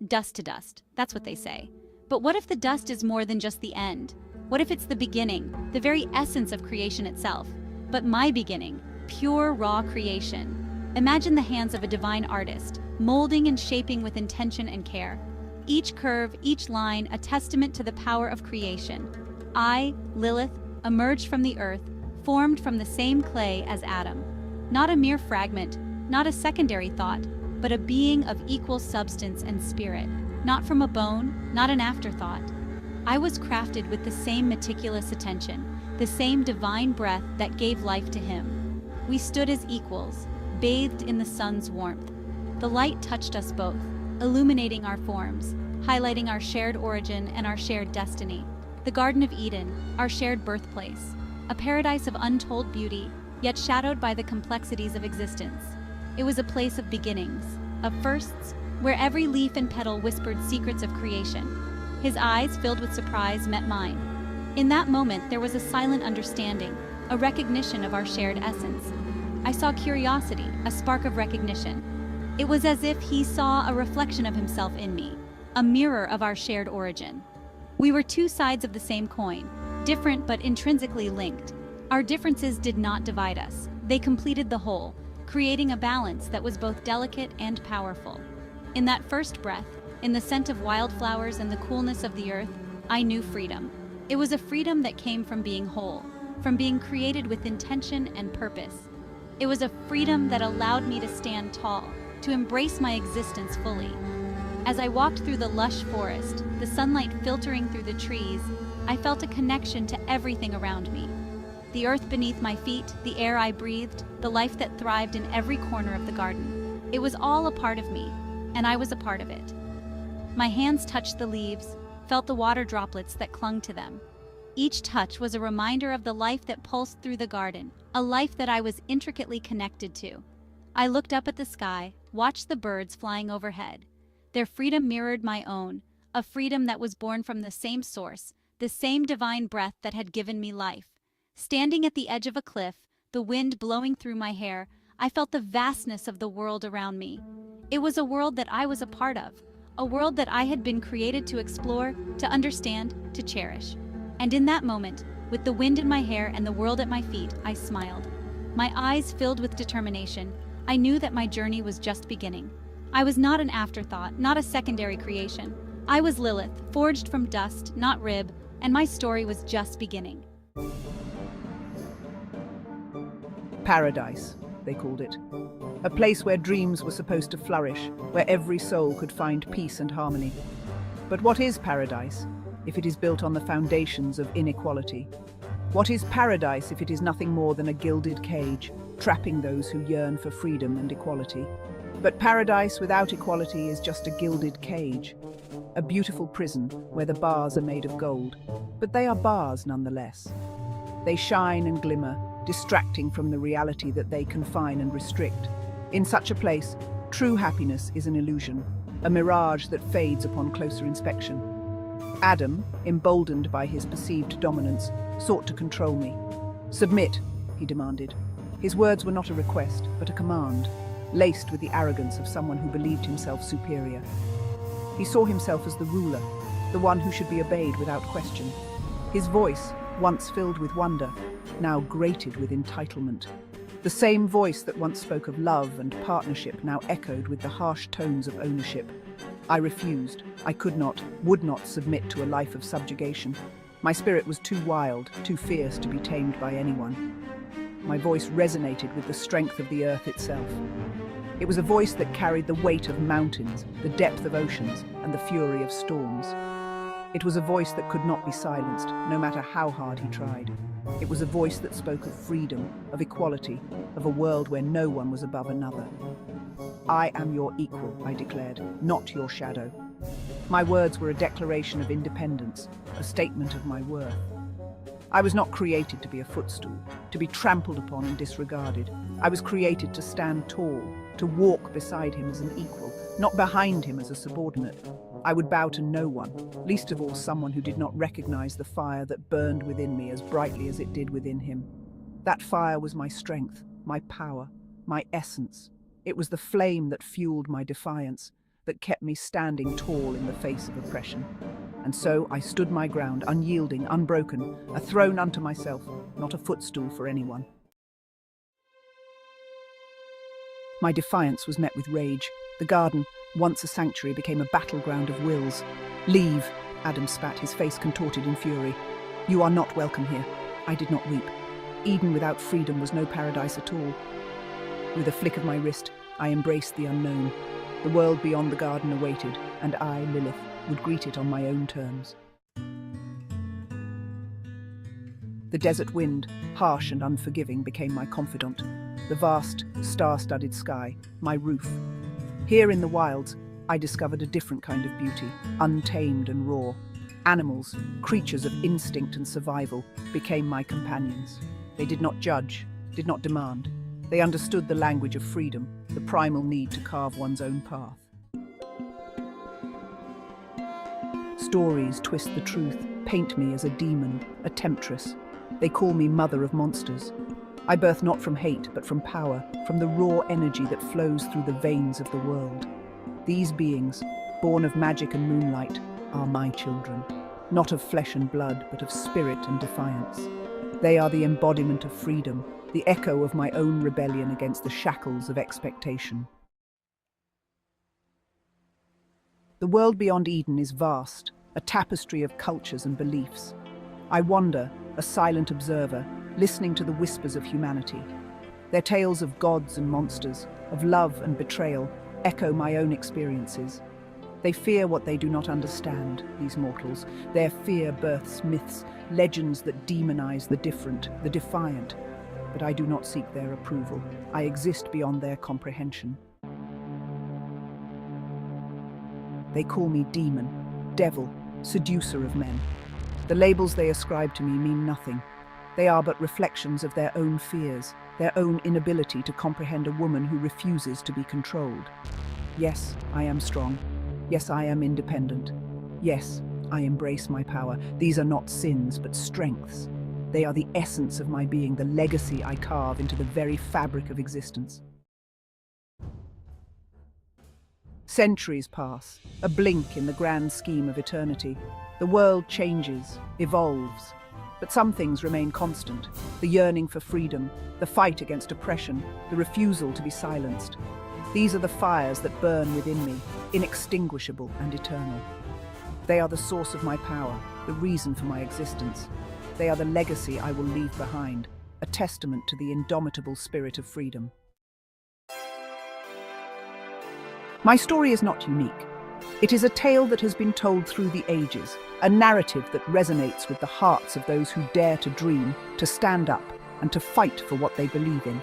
Dust to dust, that's what they say. But what if the dust is more than just the end? What if it's the beginning, the very essence of creation itself? But my beginning, pure raw creation. Imagine the hands of a divine artist, molding and shaping with intention and care. Each curve, each line, a testament to the power of creation. I, Lilith, emerged from the earth, formed from the same clay as Adam. Not a mere fragment, not a secondary thought, but a being of equal substance and spirit. Not from a bone, not an afterthought. I was crafted with the same meticulous attention, the same divine breath that gave life to him. We stood as equals, bathed in the sun's warmth. The light touched us both, illuminating our forms, highlighting our shared origin and our shared destiny. The Garden of Eden, our shared birthplace, a paradise of untold beauty, yet shadowed by the complexities of existence. It was a place of beginnings, of firsts, where every leaf and petal whispered secrets of creation. His eyes, filled with surprise, met mine. In that moment, there was a silent understanding, a recognition of our shared essence. I saw curiosity, a spark of recognition. It was as if he saw a reflection of himself in me, a mirror of our shared origin. We were two sides of the same coin, different but intrinsically linked. Our differences did not divide us. They completed the whole, creating a balance that was both delicate and powerful. In that first breath, in the scent of wildflowers and the coolness of the earth, I knew freedom. It was a freedom that came from being whole, from being created with intention and purpose. It was a freedom that allowed me to stand tall, to embrace my existence fully. As I walked through the lush forest, the sunlight filtering through the trees, I felt a connection to everything around me. The earth beneath my feet, the air I breathed, the life that thrived in every corner of the garden. It was all a part of me, and I was a part of it. My hands touched the leaves, felt the water droplets that clung to them. Each touch was a reminder of the life that pulsed through the garden, a life that I was intricately connected to. I looked up at the sky, watched the birds flying overhead. Their freedom mirrored my own, a freedom that was born from the same source, the same divine breath that had given me life. Standing at the edge of a cliff, the wind blowing through my hair, I felt the vastness of the world around me. It was a world that I was a part of, a world that I had been created to explore, to understand, to cherish. And in that moment, with the wind in my hair and the world at my feet, I smiled. My eyes filled with determination. I knew that my journey was just beginning. I was not an afterthought, not a secondary creation. I was Lilith, forged from dust, not rib, and my story was just beginning. Paradise, they called it. A place where dreams were supposed to flourish, where every soul could find peace and harmony. But what is paradise, if it is built on the foundations of inequality? What is paradise if it is nothing more than a gilded cage, trapping those who yearn for freedom and equality? But paradise without equality is just a gilded cage, a beautiful prison where the bars are made of gold. But they are bars nonetheless. They shine and glimmer, distracting from the reality that they confine and restrict. In such a place, true happiness is an illusion, a mirage that fades upon closer inspection. Adam, emboldened by his perceived dominance, sought to control me. "Submit," he demanded. His words were not a request, but a command, laced with the arrogance of someone who believed himself superior. He saw himself as the ruler, the one who should be obeyed without question. His voice, once filled with wonder, now grated with entitlement. The same voice that once spoke of love and partnership now echoed with the harsh tones of ownership. I refused. I could not, would not submit to a life of subjugation. My spirit was too wild, too fierce to be tamed by anyone. My voice resonated with the strength of the earth itself. It was a voice that carried the weight of mountains, the depth of oceans, and the fury of storms. It was a voice that could not be silenced, no matter how hard he tried. It was a voice that spoke of freedom, of equality, of a world where no one was above another. "I am your equal," I declared, "not your shadow." My words were a declaration of independence, a statement of my worth. I was not created to be a footstool, to be trampled upon and disregarded. I was created to stand tall, to walk beside him as an equal, not behind him as a subordinate. I would bow to no one, least of all someone who did not recognize the fire that burned within me as brightly as it did within him. That fire was my strength, my power, my essence. It was the flame that fueled my defiance, that kept me standing tall in the face of oppression. And so I stood my ground, unyielding, unbroken, a throne unto myself, not a footstool for anyone. My defiance was met with rage. The garden, once a sanctuary, became a battleground of wills. "Leave," Adam spat, his face contorted in fury. "You are not welcome here." I did not weep. Eden without freedom was no paradise at all. With a flick of my wrist, I embraced the unknown. The world beyond the garden awaited, and I, Lilith, would greet it on my own terms. The desert wind, harsh and unforgiving, became my confidant. The vast, star-studded sky, my roof. Here in the wilds, I discovered a different kind of beauty, untamed and raw. Animals, creatures of instinct and survival, became my companions. They did not judge, did not demand. They understood the language of freedom, the primal need to carve one's own path. Stories twist the truth, paint me as a demon, a temptress. They call me mother of monsters. I birth not from hate, but from power, from the raw energy that flows through the veins of the world. These beings, born of magic and moonlight, are my children, not of flesh and blood, but of spirit and defiance. They are the embodiment of freedom, the echo of my own rebellion against the shackles of expectation. The world beyond Eden is vast, a tapestry of cultures and beliefs. I wander, a silent observer, listening to the whispers of humanity. Their tales of gods and monsters, of love and betrayal, echo my own experiences. They fear what they do not understand, these mortals. Their fear births myths, legends that demonize the different, the defiant. But I do not seek their approval. I exist beyond their comprehension. They call me demon, devil, seducer of men. The labels they ascribe to me mean nothing. They are but reflections of their own fears, their own inability to comprehend a woman who refuses to be controlled. Yes, I am strong. Yes, I am independent. Yes, I embrace my power. These are not sins, but strengths. They are the essence of my being, the legacy I carve into the very fabric of existence. Centuries pass, a blink in the grand scheme of eternity. The world changes, evolves, but some things remain constant. The yearning for freedom, the fight against oppression, the refusal to be silenced. These are the fires that burn within me, inextinguishable and eternal. They are the source of my power, the reason for my existence. They are the legacy I will leave behind, a testament to the indomitable spirit of freedom. My story is not unique. It is a tale that has been told through the ages, a narrative that resonates with the hearts of those who dare to dream, to stand up, and to fight for what they believe in.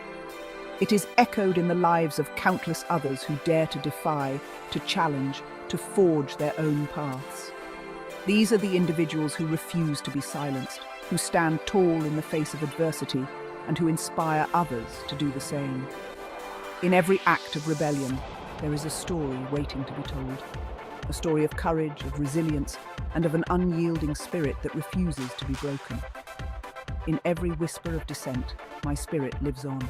It is echoed in the lives of countless others who dare to defy, to challenge, to forge their own paths. These are the individuals who refuse to be silenced, who stand tall in the face of adversity, and who inspire others to do the same. In every act of rebellion, there is a story waiting to be told. A story of courage, of resilience, and of an unyielding spirit that refuses to be broken. In every whisper of dissent, my spirit lives on.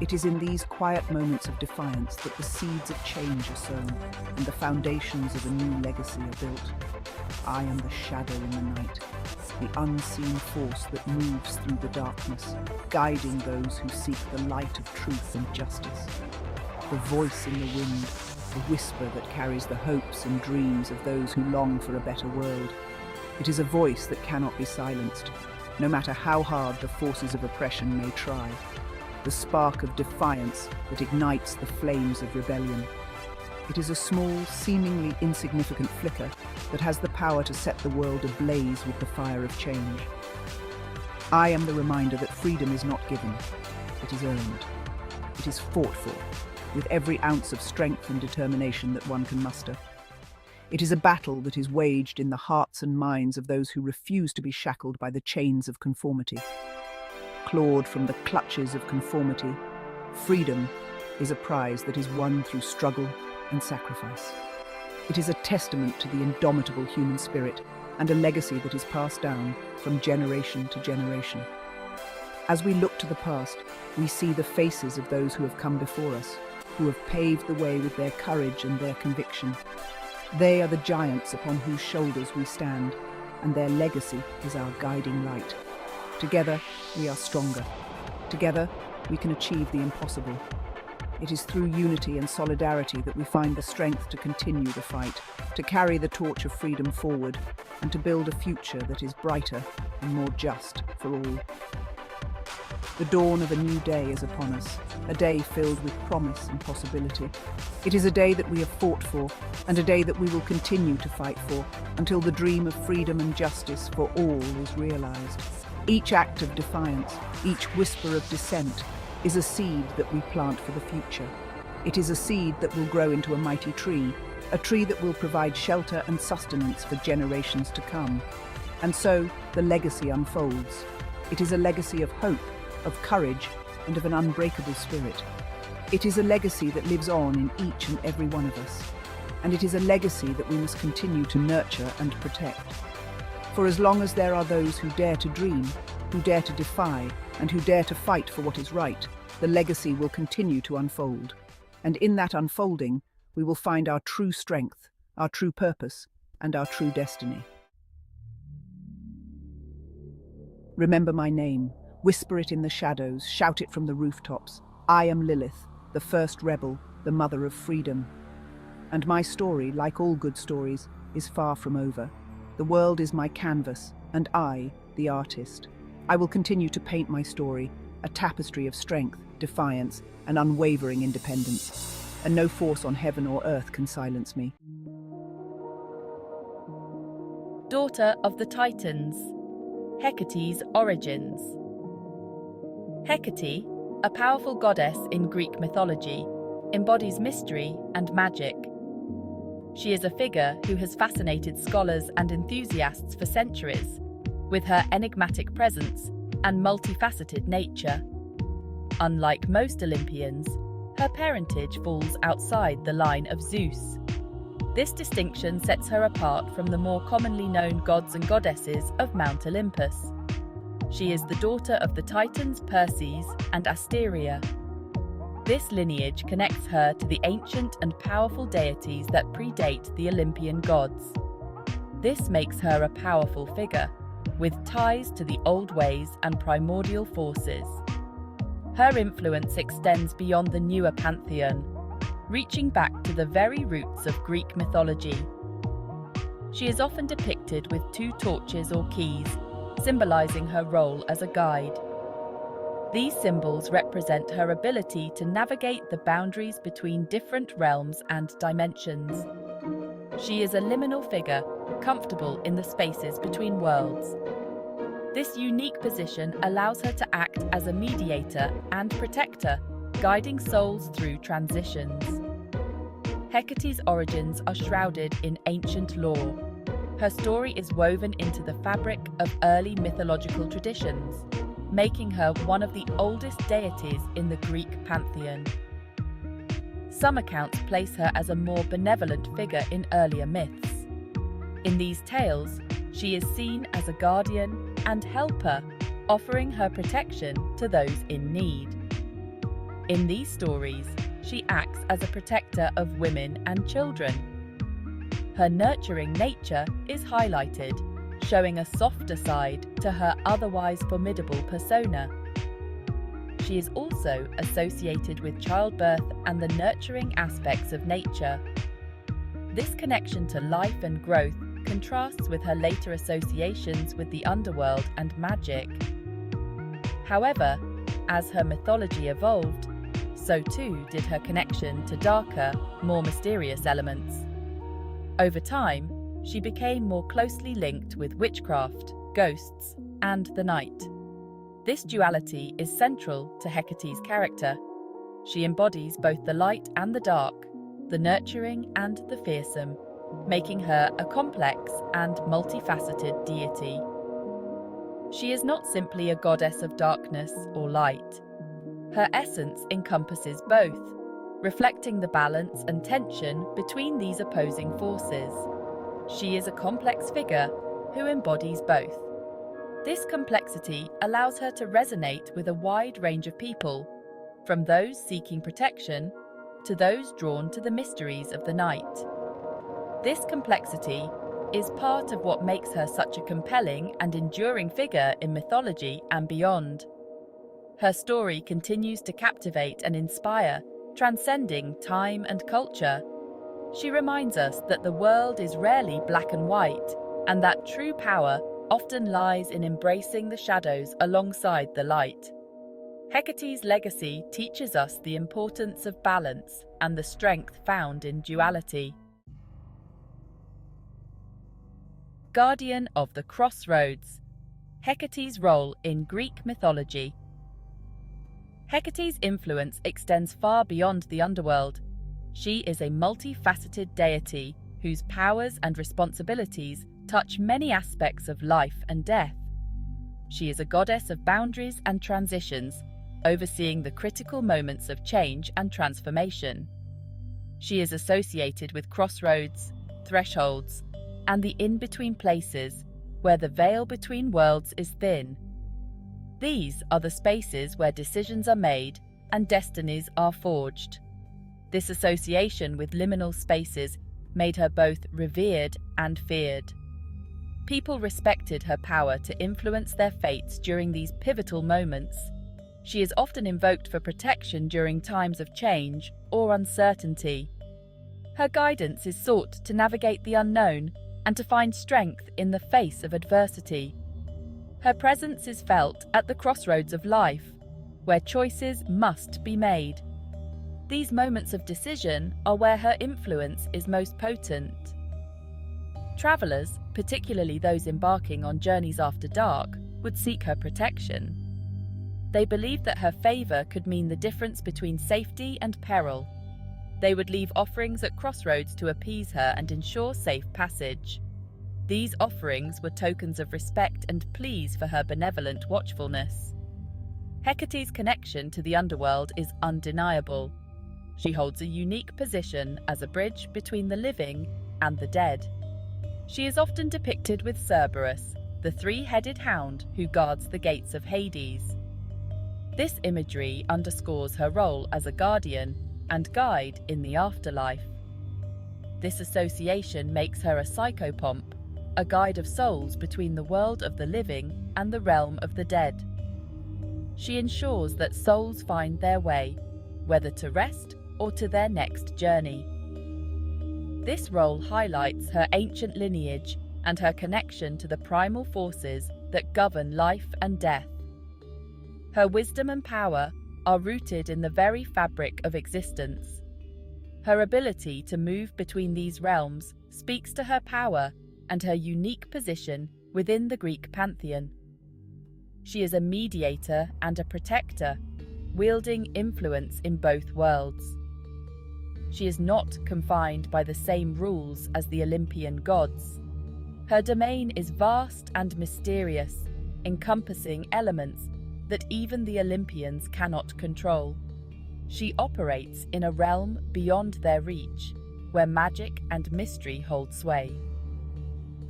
It is in these quiet moments of defiance that the seeds of change are sown and the foundations of a new legacy are built. I am the shadow in the night, the unseen force that moves through the darkness, guiding those who seek the light of truth and justice. The voice in the wind, the whisper that carries the hopes and dreams of those who long for a better world. It is a voice that cannot be silenced, no matter how hard the forces of oppression may try. The spark of defiance that ignites the flames of rebellion. It is a small, seemingly insignificant flicker that has the power to set the world ablaze with the fire of change. I am the reminder that freedom is not given, it is earned. It is fought for, with every ounce of strength and determination that one can muster. It is a battle that is waged in the hearts and minds of those who refuse to be shackled by the chains of conformity. Clawed from the clutches of conformity, freedom is a prize that is won through struggle and sacrifice. It is a testament to the indomitable human spirit and a legacy that is passed down from generation to generation. As we look to the past, we see the faces of those who have come before us, who have paved the way with their courage and their conviction. They are the giants upon whose shoulders we stand, and their legacy is our guiding light. Together, we are stronger. Together, we can achieve the impossible. It is through unity and solidarity that we find the strength to continue the fight, to carry the torch of freedom forward, and to build a future that is brighter and more just for all. The dawn of a new day is upon us, a day filled with promise and possibility. It is a day that we have fought for, and a day that we will continue to fight for, until the dream of freedom and justice for all is realized. Each act of defiance, each whisper of dissent, is a seed that we plant for the future. It is a seed that will grow into a mighty tree, a tree that will provide shelter and sustenance for generations to come. And so, the legacy unfolds. It is a legacy of hope, of courage, and of an unbreakable spirit. It is a legacy that lives on in each and every one of us. And it is a legacy that we must continue to nurture and protect. For as long as there are those who dare to dream, who dare to defy, and who dare to fight for what is right, the legacy will continue to unfold. And in that unfolding, we will find our true strength, our true purpose, and our true destiny. Remember my name. Whisper it in the shadows, shout it from the rooftops. I am Lilith, the first rebel, the mother of freedom. And my story, like all good stories, is far from over. The world is my canvas, and I, the artist. I will continue to paint my story, a tapestry of strength, defiance, and unwavering independence. And no force on heaven or earth can silence me. Daughter of the Titans, Hecate's origins. Hecate, a powerful goddess in Greek mythology, embodies mystery and magic. She is a figure who has fascinated scholars and enthusiasts for centuries, with her enigmatic presence and multifaceted nature. Unlike most Olympians, her parentage falls outside the line of Zeus. This distinction sets her apart from the more commonly known gods and goddesses of Mount Olympus. She is the daughter of the Titans Perses and Asteria. This lineage connects her to the ancient and powerful deities that predate the Olympian gods. This makes her a powerful figure, with ties to the old ways and primordial forces. Her influence extends beyond the newer pantheon, reaching back to the very roots of Greek mythology. She is often depicted with two torches or keys, symbolizing her role as a guide. These symbols represent her ability to navigate the boundaries between different realms and dimensions. She is a liminal figure, comfortable in the spaces between worlds. This unique position allows her to act as a mediator and protector, guiding souls through transitions. Hecate's origins are shrouded in ancient lore. Her story is woven into the fabric of early mythological traditions, making her one of the oldest deities in the Greek pantheon. Some accounts place her as a more benevolent figure in earlier myths. In these tales, she is seen as a guardian and helper, offering her protection to those in need. In these stories, she acts as a protector of women and children. Her nurturing nature is highlighted, showing a softer side to her otherwise formidable persona. She is also associated with childbirth and the nurturing aspects of nature. This connection to life and growth contrasts with her later associations with the underworld and magic. However, as her mythology evolved, so too did her connection to darker, more mysterious elements. Over time, she became more closely linked with witchcraft, ghosts, and the night. This duality is central to Hecate's character. She embodies both the light and the dark, the nurturing and the fearsome, making her a complex and multifaceted deity. She is not simply a goddess of darkness or light. Her essence encompasses both, reflecting the balance and tension between these opposing forces. She is a complex figure who embodies both. This complexity allows her to resonate with a wide range of people, from those seeking protection to those drawn to the mysteries of the night. This complexity is part of what makes her such a compelling and enduring figure in mythology and beyond. Her story continues to captivate and inspire, transcending time and culture. She reminds us that the world is rarely black and white, and that true power often lies in embracing the shadows alongside the light. Hecate's legacy teaches us the importance of balance and the strength found in duality. Guardian of the Crossroads. Hecate's role in Greek mythology. Hecate's influence extends far beyond the underworld. She is a multifaceted deity whose powers and responsibilities touch many aspects of life and death. She is a goddess of boundaries and transitions, overseeing the critical moments of change and transformation. She is associated with crossroads, thresholds, and the in-between places where the veil between worlds is thin. These are the spaces where decisions are made and destinies are forged. This association with liminal spaces made her both revered and feared. People respected her power to influence their fates during these pivotal moments. She is often invoked for protection during times of change or uncertainty. Her guidance is sought to navigate the unknown and to find strength in the face of adversity. Her presence is felt at the crossroads of life, where choices must be made. These moments of decision are where her influence is most potent. Travelers, particularly those embarking on journeys after dark, would seek her protection. They believed that her favor could mean the difference between safety and peril. They would leave offerings at crossroads to appease her and ensure safe passage. These offerings were tokens of respect and pleas for her benevolent watchfulness. Hecate's connection to the underworld is undeniable. She holds a unique position as a bridge between the living and the dead. She is often depicted with Cerberus, the three-headed hound who guards the gates of Hades. This imagery underscores her role as a guardian and guide in the afterlife. This association makes her a psychopomp, a guide of souls between the world of the living and the realm of the dead. She ensures that souls find their way, whether to rest or to their next journey. This role highlights her ancient lineage and her connection to the primal forces that govern life and death. Her wisdom and power are rooted in the very fabric of existence. Her ability to move between these realms speaks to her power and her unique position within the Greek pantheon. She is a mediator and a protector, wielding influence in both worlds. She is not confined by the same rules as the Olympian gods. Her domain is vast and mysterious, encompassing elements that even the Olympians cannot control. She operates in a realm beyond their reach, where magic and mystery hold sway.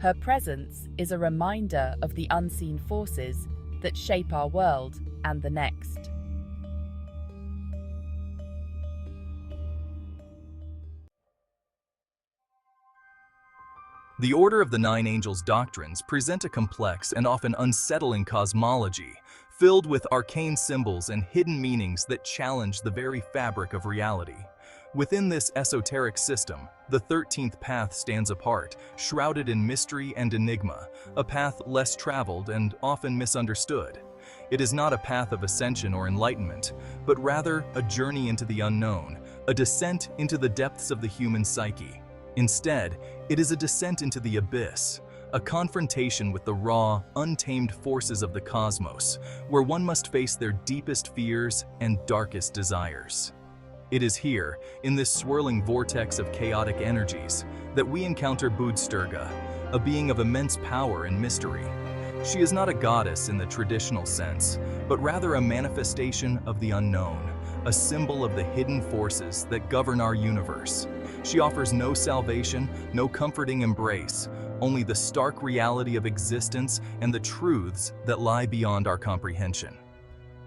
Her presence is a reminder of the unseen forces that shape our world and the next. The Order of the Nine Angels doctrines present a complex and often unsettling cosmology, filled with arcane symbols and hidden meanings that challenge the very fabric of reality. Within this esoteric system, the 13th path stands apart, shrouded in mystery and enigma, a path less traveled and often misunderstood. It is not a path of ascension or enlightenment, but rather a journey into the unknown, a descent into the depths of the human psyche. Instead, it is a descent into the abyss, a confrontation with the raw, untamed forces of the cosmos, where one must face their deepest fears and darkest desires. It is here, in this swirling vortex of chaotic energies, that we encounter Budsterga, a being of immense power and mystery. She is not a goddess in the traditional sense, but rather a manifestation of the unknown, a symbol of the hidden forces that govern our universe. She offers no salvation, no comforting embrace, only the stark reality of existence and the truths that lie beyond our comprehension.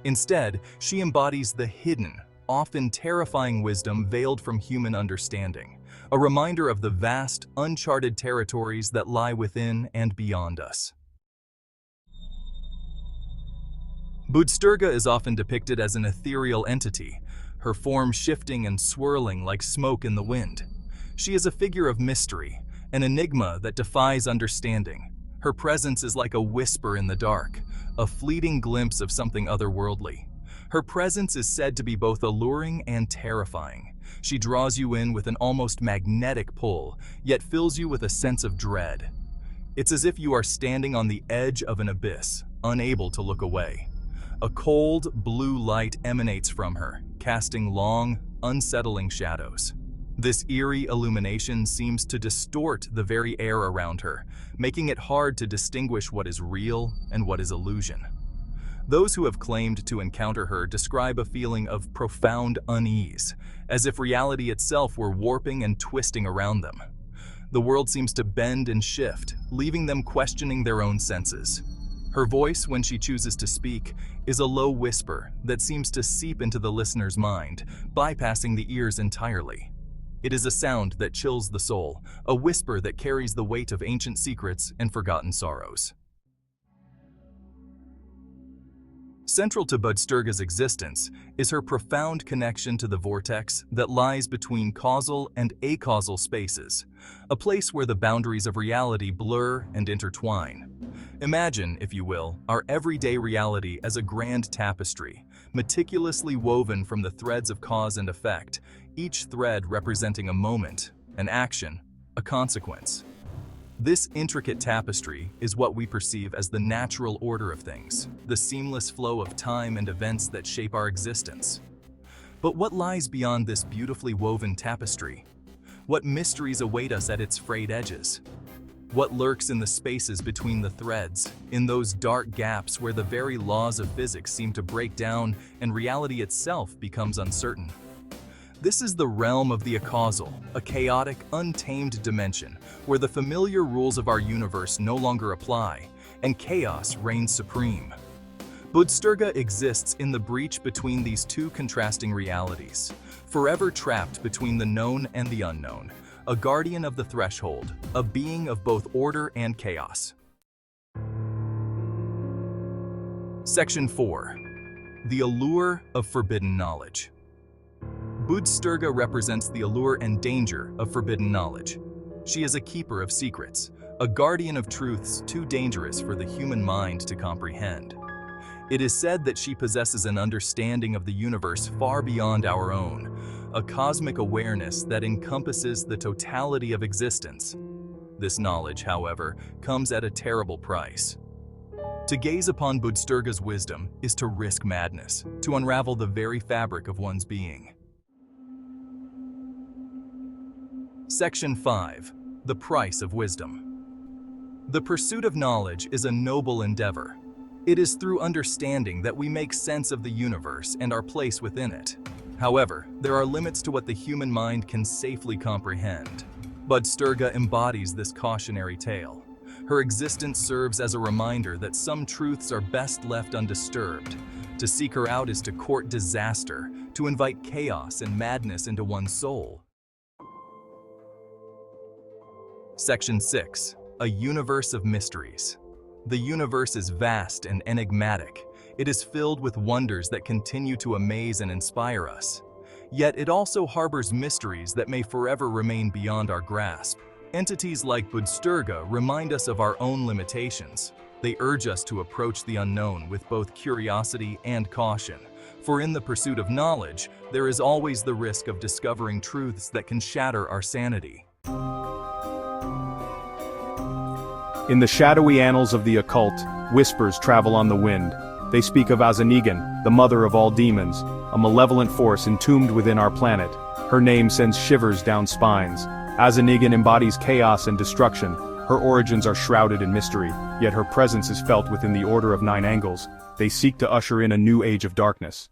Instead, she embodies the hidden, often terrifying wisdom veiled from human understanding, a reminder of the vast, uncharted territories that lie within and beyond us. Budsterga is often depicted as an ethereal entity, her form shifting and swirling like smoke in the wind. She is a figure of mystery, an enigma that defies understanding. Her presence is like a whisper in the dark, a fleeting glimpse of something otherworldly. Her presence is said to be both alluring and terrifying. She draws you in with an almost magnetic pull, yet fills you with a sense of dread. It's as if you are standing on the edge of an abyss, unable to look away. A cold, blue light emanates from her, casting long, unsettling shadows. This eerie illumination seems to distort the very air around her, making it hard to distinguish what is real and what is illusion. Those who have claimed to encounter her describe a feeling of profound unease, as if reality itself were warping and twisting around them. The world seems to bend and shift, leaving them questioning their own senses. Her voice, when she chooses to speak, is a low whisper that seems to seep into the listener's mind, bypassing the ears entirely. It is a sound that chills the soul, a whisper that carries the weight of ancient secrets and forgotten sorrows. Central to Budsterga's existence is her profound connection to the vortex that lies between causal and acausal spaces, a place where the boundaries of reality blur and intertwine. Imagine, if you will, our everyday reality as a grand tapestry, meticulously woven from the threads of cause and effect, each thread representing a moment, an action, a consequence. This intricate tapestry is what we perceive as the natural order of things, the seamless flow of time and events that shape our existence. But what lies beyond this beautifully woven tapestry? What mysteries await us at its frayed edges? What lurks in the spaces between the threads, in those dark gaps where the very laws of physics seem to break down and reality itself becomes uncertain? This is the realm of the acausal, a chaotic, untamed dimension where the familiar rules of our universe no longer apply, and chaos reigns supreme. Budsterga exists in the breach between these two contrasting realities, forever trapped between the known and the unknown, a guardian of the threshold, a being of both order and chaos. Section 4. The Allure of Forbidden Knowledge. Budsterga represents the allure and danger of forbidden knowledge. She is a keeper of secrets, a guardian of truths too dangerous for the human mind to comprehend. It is said that she possesses an understanding of the universe far beyond our own, a cosmic awareness that encompasses the totality of existence. This knowledge, however, comes at a terrible price. To gaze upon Budsterga's wisdom is to risk madness, to unravel the very fabric of one's being. Section 5. The Price of Wisdom. The pursuit of knowledge is a noble endeavor. It is through understanding that we make sense of the universe and our place within it. However, there are limits to what the human mind can safely comprehend. Budsterga embodies this cautionary tale. Her existence serves as a reminder that some truths are best left undisturbed. To seek her out is to court disaster, to invite chaos and madness into one's soul. Section 6. A Universe of Mysteries. The universe is vast and enigmatic. It is filled with wonders that continue to amaze and inspire us. Yet it also harbors mysteries that may forever remain beyond our grasp. Entities like Budsterga remind us of our own limitations. They urge us to approach the unknown with both curiosity and caution. For in the pursuit of knowledge, there is always the risk of discovering truths that can shatter our sanity. In the shadowy annals of the occult, whispers travel on the wind. They speak of Azanigan, the mother of all demons, a malevolent force entombed within our planet. Her name sends shivers down spines. Azanigan embodies chaos and destruction. Her origins are shrouded in mystery, yet her presence is felt within the Order of Nine Angles. They seek to usher in a new age of darkness.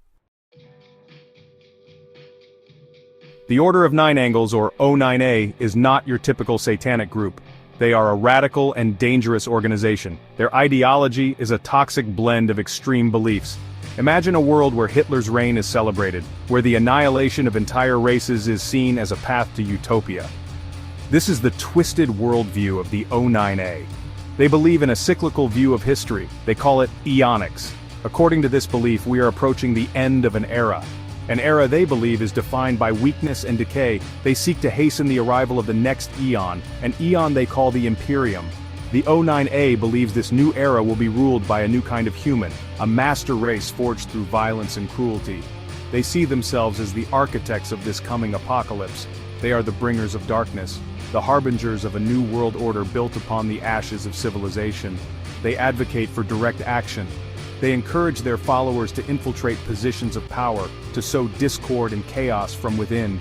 The Order of Nine Angles, or O9A, is not your typical satanic group. They are a radical and dangerous organization. Their ideology is a toxic blend of extreme beliefs. Imagine a world where Hitler's reign is celebrated, where the annihilation of entire races is seen as a path to utopia. This is the twisted worldview of the O9A. They believe in a cyclical view of history. They call it eonics. According to this belief, we are approaching the end of an era. An era they believe is defined by weakness and decay. They seek to hasten the arrival of the next eon, an eon they call the Imperium. The O9A believes this new era will be ruled by a new kind of human, a master race forged through violence and cruelty. They see themselves as the architects of this coming apocalypse. They are the bringers of darkness, the harbingers of a new world order built upon the ashes of civilization. They advocate for direct action. They encourage their followers to infiltrate positions of power, to sow discord and chaos from within.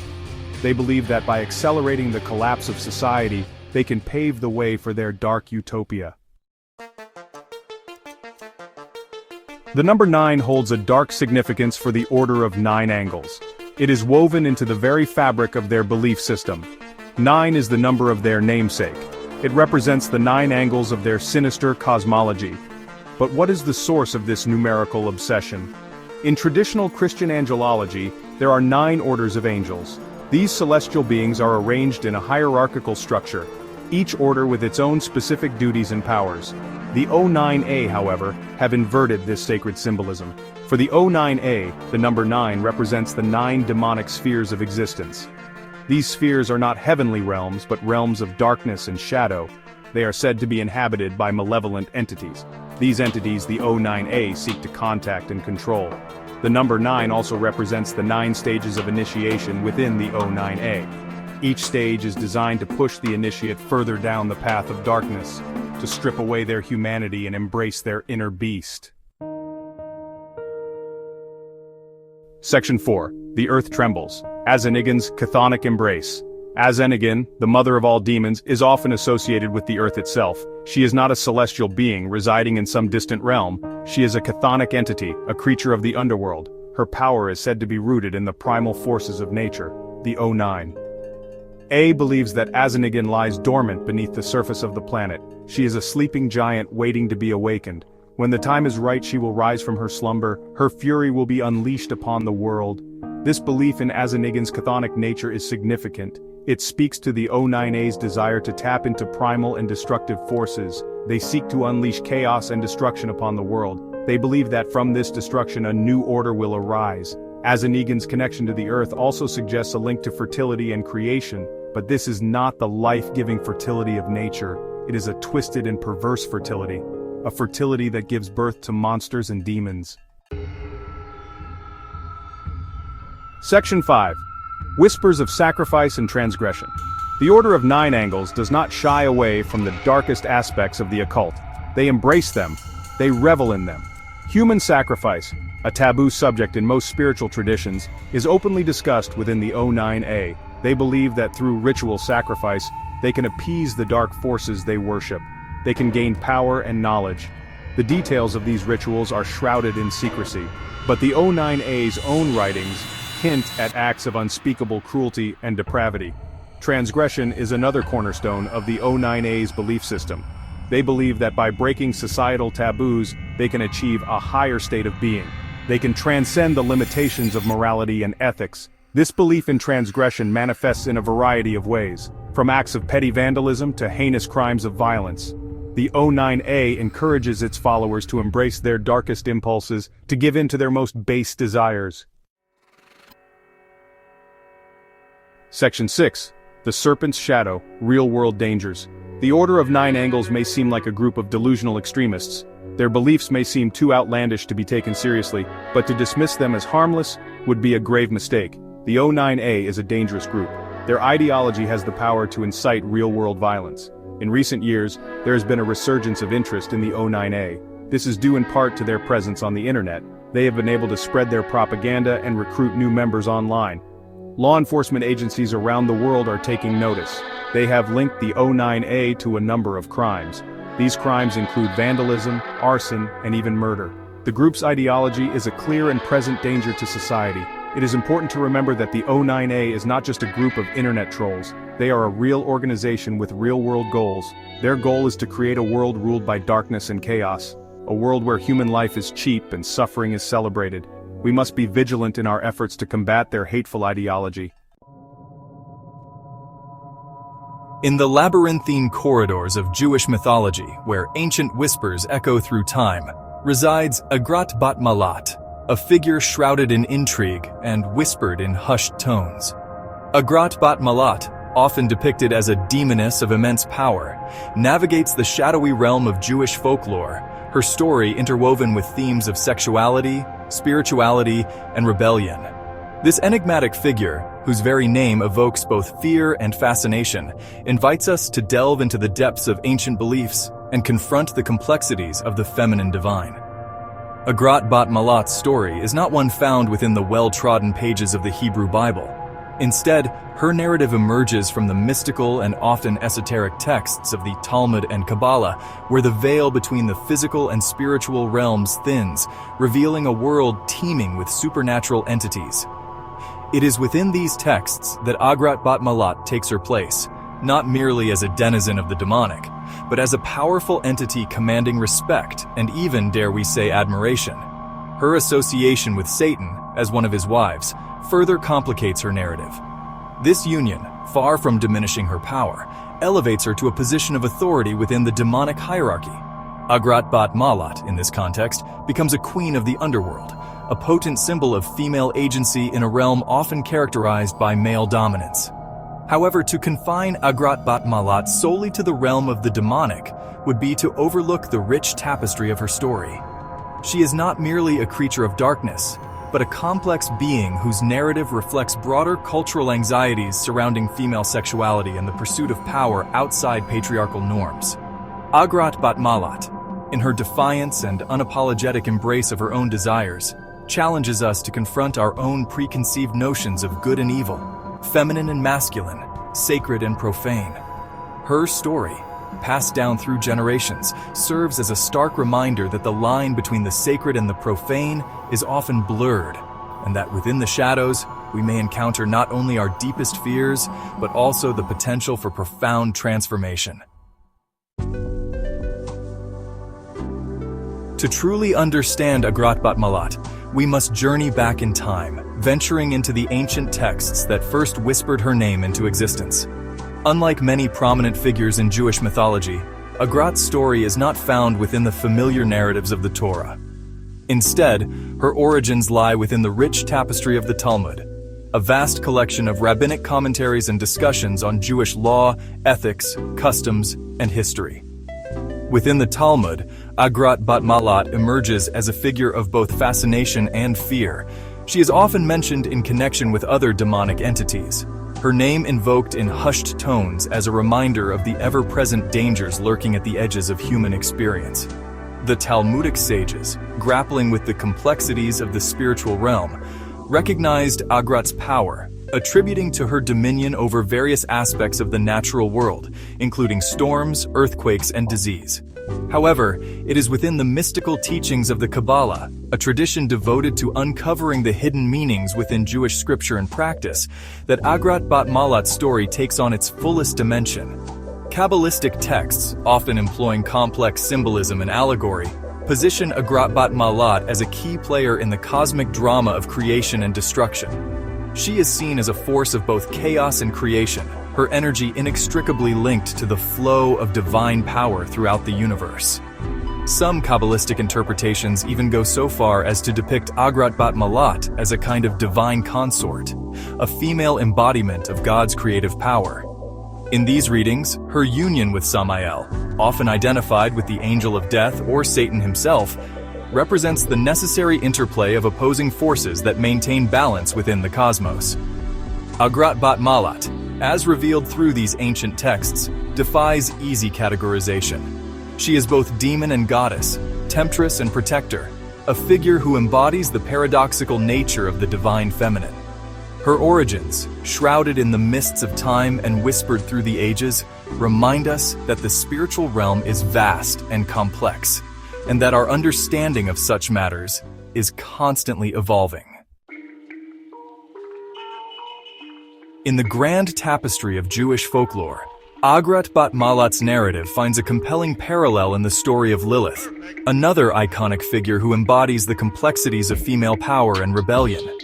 They believe that by accelerating the collapse of society, they can pave the way for their dark utopia. The number 9 holds a dark significance for the Order of Nine Angles. It is woven into the very fabric of their belief system. 9 is the number of their namesake. It represents the 9 angles of their sinister cosmology. But what is the source of this numerical obsession? In traditional Christian angelology, there are 9 orders of angels. These celestial beings are arranged in a hierarchical structure, each order with its own specific duties and powers. The O9A, however, have inverted this sacred symbolism. For the O9A, the number 9 represents the 9 demonic spheres of existence. These spheres are not heavenly realms, but realms of darkness and shadow. They are said to be inhabited by malevolent entities. These entities, the O9A, seek to contact and control. The number 9 also represents the 9 stages of initiation within the O9A. Each stage is designed to push the initiate further down the path of darkness, to strip away their humanity and embrace their inner beast. Section 4. The Earth Trembles. Azenigan's chthonic embrace. Azenigan, the mother of all demons, is often associated with the earth itself. She is not a celestial being residing in some distant realm. She is a chthonic entity, a creature of the underworld. Her power is said to be rooted in the primal forces of nature, the O9. A believes that Azenigan lies dormant beneath the surface of the planet. She is a sleeping giant waiting to be awakened. When the time is right, she will rise from her slumber. Her fury will be unleashed upon the world. This belief in Azenigan's chthonic nature is significant. It speaks to the O9A's desire to tap into primal and destructive forces. They seek to unleash chaos and destruction upon the world. They believe that from this destruction a new order will arise. Azenigan's connection to the earth also suggests a link to fertility and creation, but this is not the life-giving fertility of nature. It is a twisted and perverse fertility, a fertility that gives birth to monsters and demons. Section 5. Whispers of Sacrifice and Transgression. The Order of Nine Angles does not shy away from the darkest aspects of the occult. They embrace them. They revel in them. Human sacrifice, a taboo subject in most spiritual traditions, is openly discussed within the O9A. They believe that through ritual sacrifice, they can appease the dark forces they worship. They can gain power and knowledge. The details of these rituals are shrouded in secrecy, but the O9A's own writings hint at acts of unspeakable cruelty and depravity. Transgression is another cornerstone of the O9A's belief system. They believe that by breaking societal taboos, they can achieve a higher state of being. They can transcend the limitations of morality and ethics. This belief in transgression manifests in a variety of ways, from acts of petty vandalism to heinous crimes of violence. The O9A encourages its followers to embrace their darkest impulses, to give in to their most base desires. Section 6. The Serpent's Shadow, Real-World Dangers. The Order of Nine Angles may seem like a group of delusional extremists. Their beliefs may seem too outlandish to be taken seriously, but to dismiss them as harmless would be a grave mistake. The O9A is a dangerous group. Their ideology has the power to incite real-world violence. In recent years, there has been a resurgence of interest in the O9A. This is due in part to their presence on the internet. They have been able to spread their propaganda and recruit new members online. Law enforcement agencies around the world are taking notice. They have linked the O9A to a number of crimes. These crimes include vandalism, arson, and even murder. The group's ideology is a clear and present danger to society. It is important to remember that the O9A is not just a group of internet trolls. They are a real organization with real-world goals. Their goal is to create a world ruled by darkness and chaos. a world where human life is cheap and suffering is celebrated. We must be vigilant in our efforts to combat their hateful ideology. In the labyrinthine corridors of Jewish mythology, where ancient whispers echo through time, resides Agrat bat-mahlaht, a figure shrouded in intrigue and whispered in hushed tones. Agrat bat-mahlaht, often depicted as a demoness of immense power, navigates the shadowy realm of Jewish folklore, her story interwoven with themes of sexuality, spirituality, and rebellion. This enigmatic figure, whose very name evokes both fear and fascination, invites us to delve into the depths of ancient beliefs and confront the complexities of the feminine divine. Agrat bat-mahlaht's story is not one found within the well-trodden pages of the Hebrew Bible. Instead, her narrative emerges from the mystical and often esoteric texts of the Talmud and Kabbalah, where the veil between the physical and spiritual realms thins, revealing a world teeming with supernatural entities. It is within these texts that Agrat bat-mahlaht takes her place, not merely as a denizen of the demonic, but as a powerful entity commanding respect and even, dare we say, admiration. Her association with Satan, as one of his wives, further complicates her narrative. This union, far from diminishing her power, elevates her to a position of authority within the demonic hierarchy. Agrat bat-mahlaht, in this context, becomes a queen of the underworld, a potent symbol of female agency in a realm often characterized by male dominance. However, to confine Agrat bat-mahlaht solely to the realm of the demonic would be to overlook the rich tapestry of her story. She is not merely a creature of darkness, but a complex being whose narrative reflects broader cultural anxieties surrounding female sexuality and the pursuit of power outside patriarchal norms. Agrat bat-mahlaht, in her defiance and unapologetic embrace of her own desires, challenges us to confront our own preconceived notions of good and evil, feminine and masculine, sacred and profane. Her story, passed down through generations, serves as a stark reminder that the line between the sacred and the profane is often blurred, and that within the shadows, we may encounter not only our deepest fears, but also the potential for profound transformation. To truly understand Agrat bat-mahlaht, we must journey back in time, venturing into the ancient texts that first whispered her name into existence. Unlike many prominent figures in Jewish mythology, Agrat's story is not found within the familiar narratives of the Torah. Instead, her origins lie within the rich tapestry of the Talmud, a vast collection of rabbinic commentaries and discussions on Jewish law, ethics, customs, and history. Within the Talmud, Agrat bat-mahlaht emerges as a figure of both fascination and fear. She is often mentioned in connection with other demonic entities, her name invoked in hushed tones as a reminder of the ever-present dangers lurking at the edges of human experience. The Talmudic sages, grappling with the complexities of the spiritual realm, recognized Agrat's power, attributing to her dominion over various aspects of the natural world, including storms, earthquakes, and disease. However, it is within the mystical teachings of the Kabbalah, a tradition devoted to uncovering the hidden meanings within Jewish scripture and practice, that Agrat bat-mahlaht's story takes on its fullest dimension. Kabbalistic texts, often employing complex symbolism and allegory, position Agrat bat-mahlaht as a key player in the cosmic drama of creation and destruction. She is seen as a force of both chaos and creation, her energy inextricably linked to the flow of divine power throughout the universe. Some Kabbalistic interpretations even go so far as to depict Agrat bat-mahlaht as a kind of divine consort, a female embodiment of God's creative power. In these readings, her union with Samael, often identified with the angel of death or Satan himself, represents the necessary interplay of opposing forces that maintain balance within the cosmos. Agrat bat-mahlaht, as revealed through these ancient texts, defies easy categorization. She is both demon and goddess, temptress and protector, a figure who embodies the paradoxical nature of the divine feminine. Her origins, shrouded in the mists of time and whispered through the ages, remind us that the spiritual realm is vast and complex, and that our understanding of such matters is constantly evolving. In the grand tapestry of Jewish folklore, Agrat bat-mahlaht's narrative finds a compelling parallel in the story of Lilith, another iconic figure who embodies the complexities of female power and rebellion.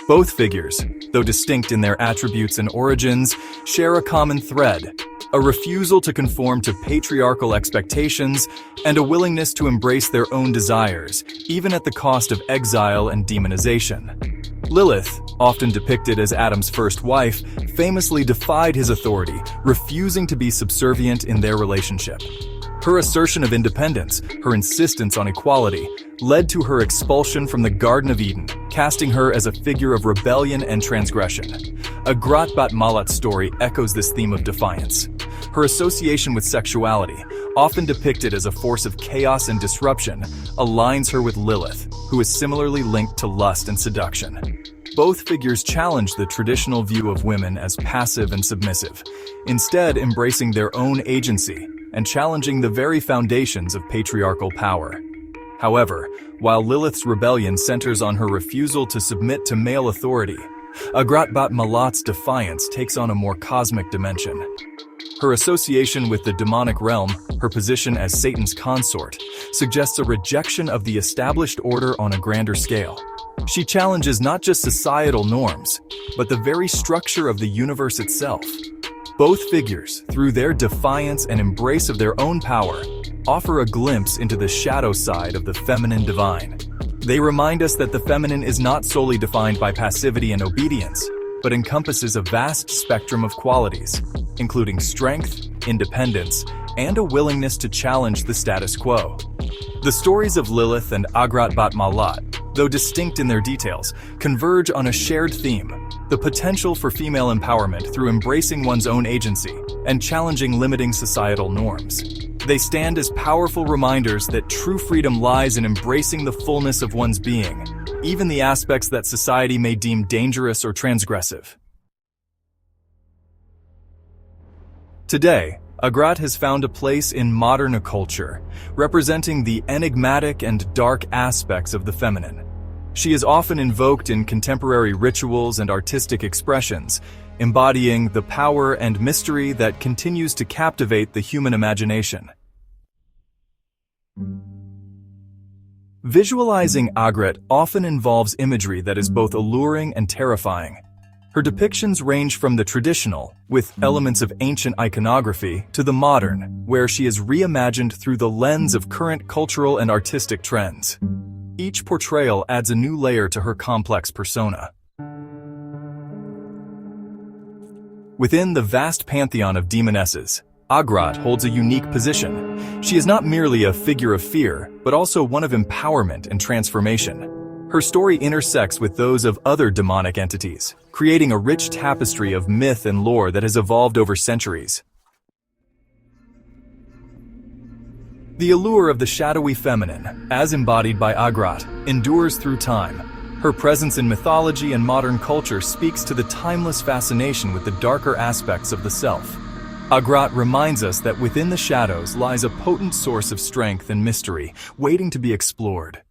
Both figures, though distinct in their attributes and origins, share a common thread: a refusal to conform to patriarchal expectations and a willingness to embrace their own desires, even at the cost of exile and demonization. Lilith, often depicted as Adam's first wife, famously defied his authority, refusing to be subservient in their relationship. Her assertion of independence, her insistence on equality, led to her expulsion from the Garden of Eden, casting her as a figure of rebellion and transgression. Agrat bat-mahlaht's story echoes this theme of defiance. Her association with sexuality, often depicted as a force of chaos and disruption, aligns her with Lilith, who is similarly linked to lust and seduction. Both figures challenge the traditional view of women as passive and submissive, instead embracing their own agency and challenging the very foundations of patriarchal power. However, while Lilith's rebellion centers on her refusal to submit to male authority, Agrat bat-mahlaht's defiance takes on a more cosmic dimension. Her association with the demonic realm, her position as Satan's consort, suggests a rejection of the established order on a grander scale. She challenges not just societal norms, but the very structure of the universe itself. Both figures, through their defiance and embrace of their own power, offer a glimpse into the shadow side of the feminine divine. They remind us that the feminine is not solely defined by passivity and obedience, but encompasses a vast spectrum of qualities, including strength, independence, and a willingness to challenge the status quo. The stories of Lilith and Agrat bat-mahlaht, though distinct in their details, converge on a shared theme: the potential for female empowerment through embracing one's own agency and challenging limiting societal norms. They stand as powerful reminders that true freedom lies in embracing the fullness of one's being, even the aspects that society may deem dangerous or transgressive. Today, Agrat has found a place in modern culture, representing the enigmatic and dark aspects of the feminine. She is often invoked in contemporary rituals and artistic expressions, embodying the power and mystery that continues to captivate the human imagination. Visualizing Agrat often involves imagery that is both alluring and terrifying. Her depictions range from the traditional, with elements of ancient iconography, to the modern, where she is reimagined through the lens of current cultural and artistic trends. Each portrayal adds a new layer to her complex persona. Within the vast pantheon of demonesses, Agrat holds a unique position. She is not merely a figure of fear, but also one of empowerment and transformation. Her story intersects with those of other demonic entities, creating a rich tapestry of myth and lore that has evolved over centuries. The allure of the shadowy feminine, as embodied by Agrat, endures through time. Her presence in mythology and modern culture speaks to the timeless fascination with the darker aspects of the self. Agrat reminds us that within the shadows lies a potent source of strength and mystery, waiting to be explored.